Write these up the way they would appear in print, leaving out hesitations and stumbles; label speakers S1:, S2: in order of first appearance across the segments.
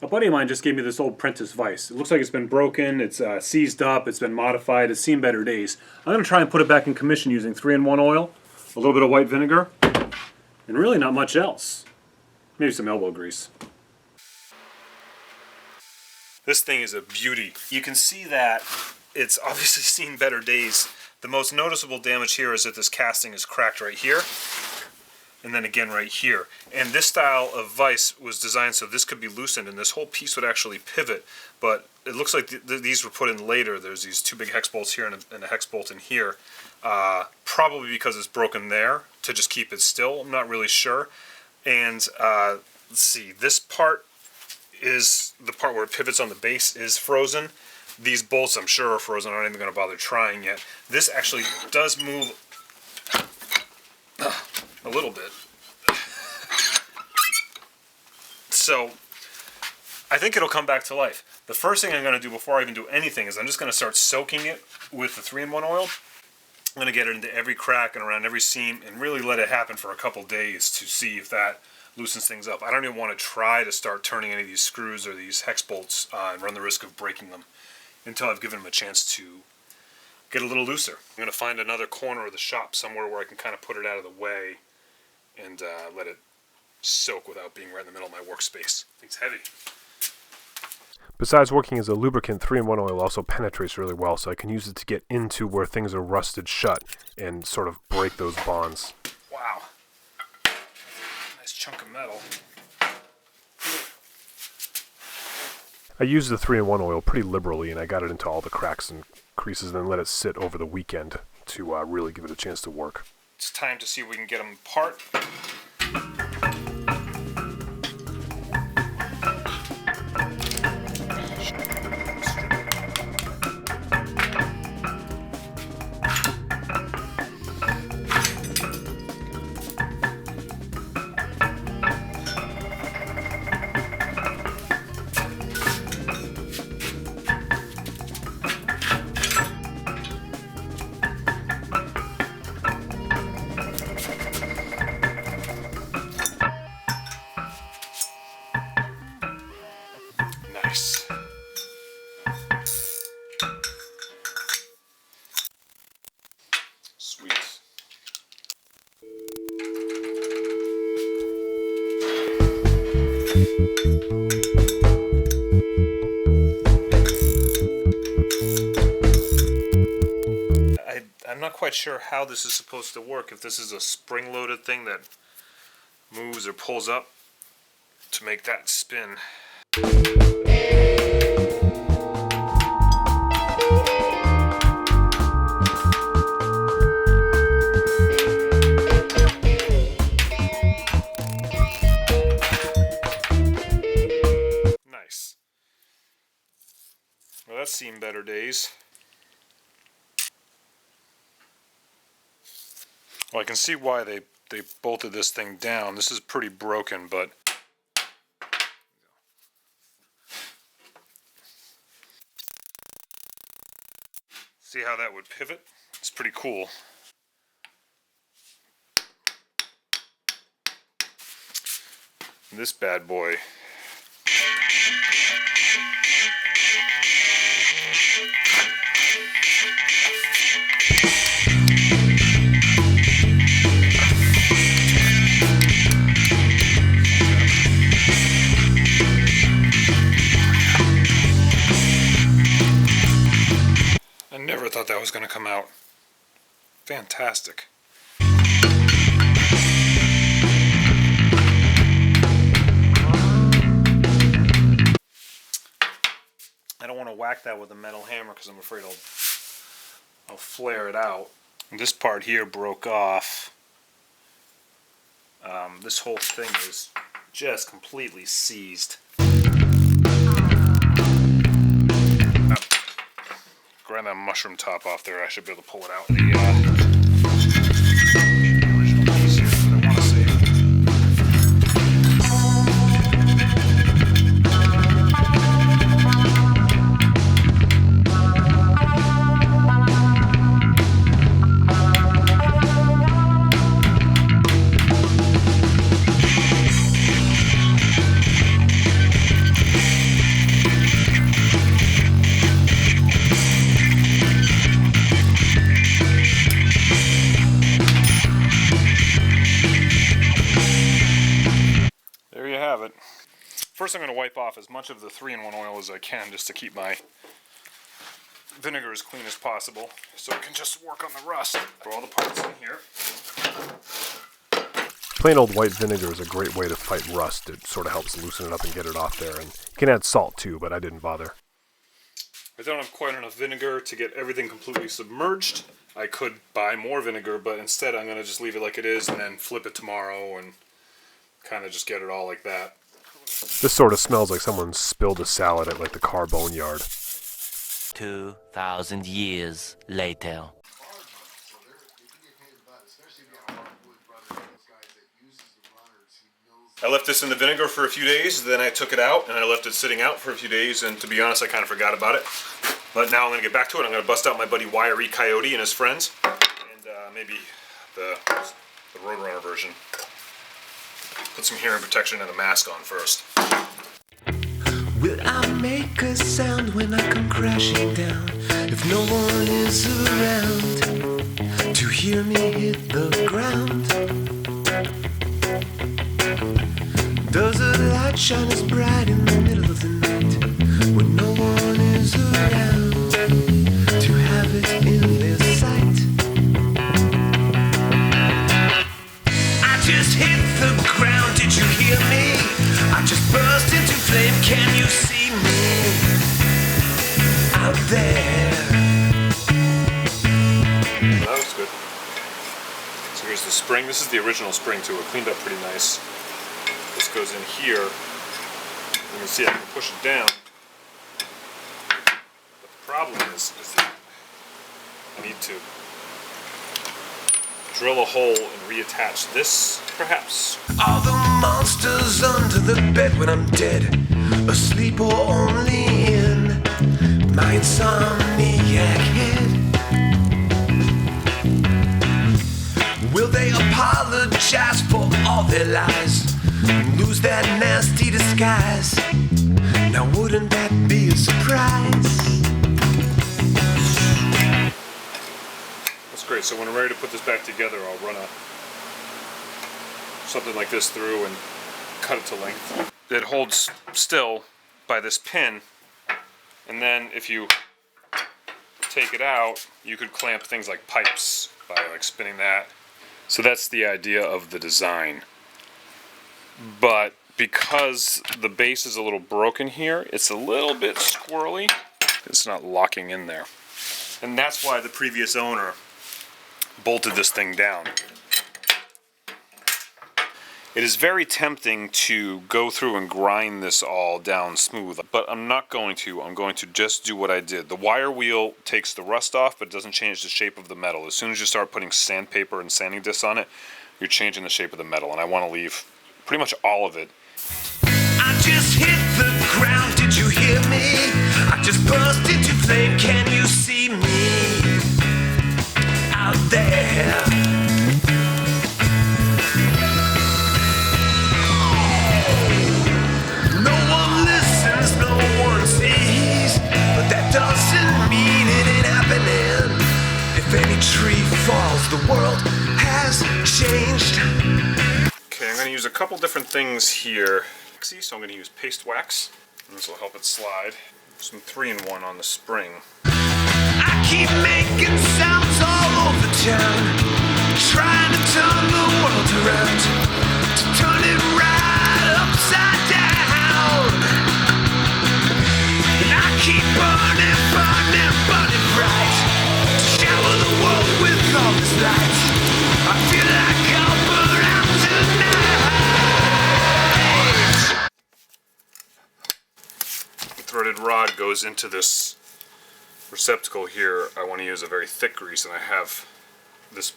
S1: A buddy of mine just gave me this old Prentice Vise. It looks like it's been broken, it's seized up, it's been modified, it's seen better days. I'm going to try and put it back in commission using 3-in-1 oil, a little bit of white vinegar, and really not much else. Maybe some elbow grease. This thing is a beauty. You can see that it's obviously seen better days. The most noticeable damage here is that this casting is cracked right here, and then again right here. And this style of vise was designed so this could be loosened and this whole piece would actually pivot, but it looks like these were put in later. There's these two big hex bolts here and a hex bolt in here, probably because it's broken there to just keep it still. I'm not really sure. And let's see, this part is the part where it pivots on the base is frozen. These bolts I'm sure are frozen. I'm not even going to bother trying yet. This actually does move a little bit. So I think it'll come back to life. The first thing I'm going to do before I even do anything is I'm just going to start soaking it with the 3-in-1 oil. I'm going to get it into every crack and around every seam and really let it happen for a couple days to see if that loosens things up. I don't even want to try to start turning any of these screws or these hex bolts and run the risk of breaking them until I've given them a chance to get a little looser. I'm going to find another corner of the shop somewhere where I can kind of put it out of the way and let it soak without being right in the middle of my workspace. It's heavy.
S2: Besides working as a lubricant, 3-in-1 oil also penetrates really well, so I can use it to get into where things are rusted shut and sort of break those bonds.
S1: Wow. Nice chunk of metal.
S2: I used the 3-in-1 oil pretty liberally, and I got it into all the cracks and creases and then let it sit over the weekend to really give it a chance to work.
S1: It's time to see if we can get them apart. Nice. Sweet. I'm not quite sure how this is supposed to work, if this is a spring-loaded thing that moves or pulls up to make that spin. Nice. Well, that's seen better days. Well, I can see why they bolted this thing down. This is pretty broken, but see how that would pivot? It's pretty cool. This bad boy. I never thought that was going to come out. Fantastic. I don't want to whack that with a metal hammer because I'm afraid I'll flare it out. And this part here broke off. This whole thing is just completely seized. Grind that mushroom top off there. I should be able to pull it out. The original piece here that I want to save. First I'm going to wipe off as much of the 3-in-1 oil as I can just to keep my vinegar as clean as possible so it can just work on the rust. Throw all the parts in here.
S2: Plain old white vinegar is a great way to fight rust. It sort of helps loosen it up and get it off there. And you can add salt too, but I didn't bother.
S1: I don't have quite enough vinegar to get everything completely submerged. I could buy more vinegar, but instead I'm going to just leave it like it is and then flip it tomorrow and kind of just get it all like that.
S2: This sort of smells like someone spilled a salad at like the car boneyard.
S3: 2,000 years later.
S1: I left this in the vinegar for a few days, then I took it out and I left it sitting out for a few days, and to be honest I kind of forgot about it. But now I'm going to get back to it. I'm going to bust out my buddy Wiry Coyote and his friends, and maybe the Roadrunner version. Put some hearing protection and a mask on first.
S4: Will I make a sound when I come crashing down? If no one is around to hear me hit the ground? Does a light shine as bright in the middle of the night when no one is around to have it in their sight? I just hit the ground, did you hear me? I just burst into flame, can you see me out there?
S1: That looks good. So here's the spring. This is the original spring too. It cleaned up pretty nice. This goes in here. You can see I can push it down. But the problem is that I need to drill a hole and reattach this, perhaps.
S4: All the monsters under the bed when I'm dead, asleep or only in my insomniac head. Will they apologize for all their lies? Lose that nasty disguise? Now wouldn't that be a surprise?
S1: That's great. So when I'm ready to put this back together, I'll run something like this through and cut it to length. It holds still by this pin, and then if you take it out, you could clamp things like pipes by like spinning that. So that's the idea of the design. But because the base is a little broken here, it's a little bit squirrely. It's not locking in there. And that's why the previous owner bolted this thing down. It is very tempting to go through and grind this all down smooth, but I'm not going to. I'm going to just do what I did. The wire wheel takes the rust off, but doesn't change the shape of the metal. As soon as you start putting sandpaper and sanding discs on it, you're changing the shape of the metal, and I want to leave pretty much all of it.
S4: I just hit the ground, did you hear me? I just burst into flame, can you see me out there? No one listens, no one sees, but that doesn't mean it ain't happening. If any tree falls, the world has changed.
S1: Okay, I'm going to use a couple different things here. So I'm going to use paste wax, and this will help it slide. Some 3-in-1 on the spring.
S4: I keep making sounds all over town, trying to turn the world around, to turn it right upside down. And I keep burning, burning, burning bright, to shower the world with all this light. I feel like I'll burn out tonight.
S1: Threaded rod goes into this receptacle here. I want to use a very thick grease, and I have this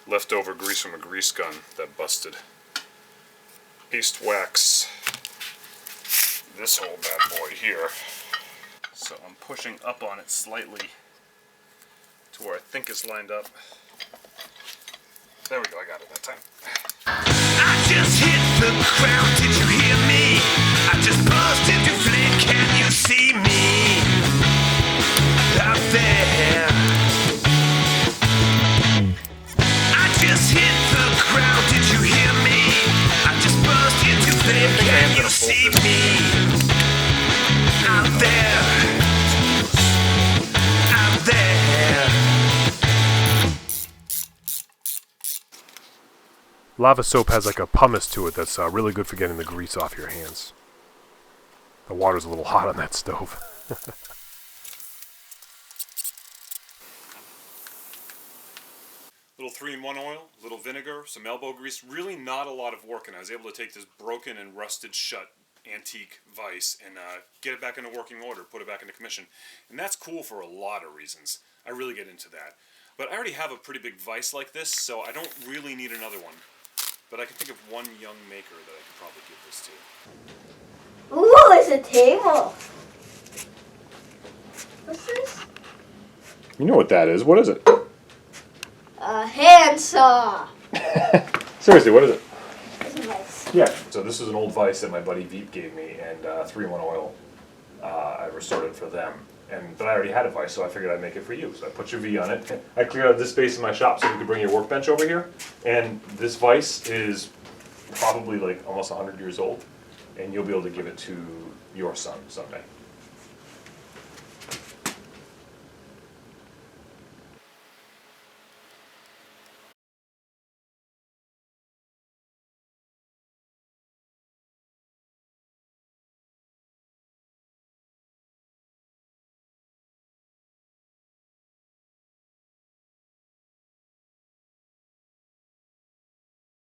S1: leftover grease from a grease gun that busted. Paste wax this whole bad boy here. So I'm pushing up on it slightly to where I think it's lined up. There we go, I got it that time.
S4: I just hit the ground, did you hear me? I just burst into flame, can you see me out there? I just hit the ground, did you hear me? I just burst into flame, can you see me
S2: Lava soap has like a pumice to it that's really good for getting the grease off your hands. The water's a little hot on that stove.
S1: Little 3-in-1 oil, little vinegar, some elbow grease. Really not a lot of work, and I was able to take this broken and rusted shut antique vise and get it back into working order, put it back into commission. And that's cool for a lot of reasons. I really get into that. But I already have a pretty big vise like this, so I don't really need another one. But I can think of one young maker that I could probably give this to.
S5: Ooh, it's a table. What's this?
S1: You know what that is. What is it?
S5: A handsaw.
S1: Seriously, what is it?
S5: It's a vise.
S1: Yeah. So this is an old vise that my buddy Veep gave me, and 3-in-1 oil. I restored it for them. But I already had a vise, so I figured I'd make it for you. So I put your V on it. I cleared out this space in my shop so you could bring your workbench over here. And this vise is probably like almost 100 years old, and you'll be able to give it to your son someday.